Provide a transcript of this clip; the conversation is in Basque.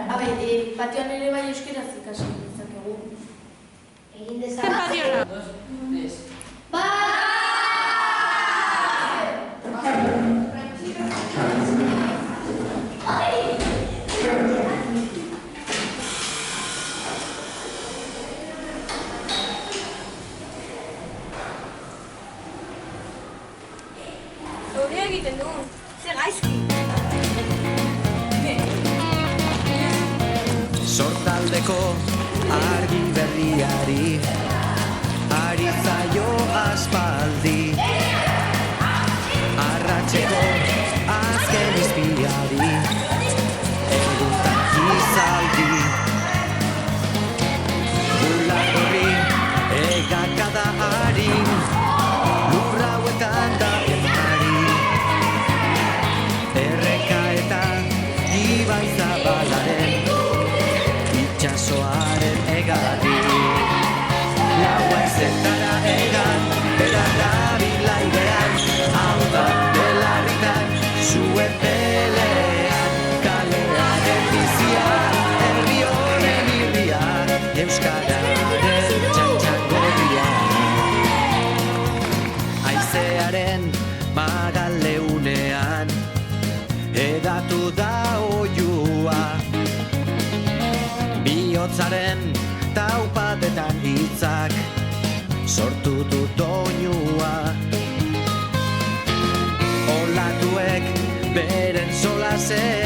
Patioan ere bai euskeraz ikasi ditzakegu. Egin dezakegu. Zauria egiten dugun, ze gaizki. Sortaldeko argi berriari ari zaio aspaldi, arratseko azken izpiari eguntak izaldi. Bular horri egakada harin, lurra hauetan da emari, erreka eta ibai zabalaren itxasoaren egarri. Laua ezetara egan, berara bilaidean, hau da belarritan, zuen pelean, kalearen bizian, herri honen irrian, euskararen txantxangorrian. Haizearen magaleunean, edatu da oiua, bihotzaren taupatetan hitzak sortu du doinua. Olatuek beren solasean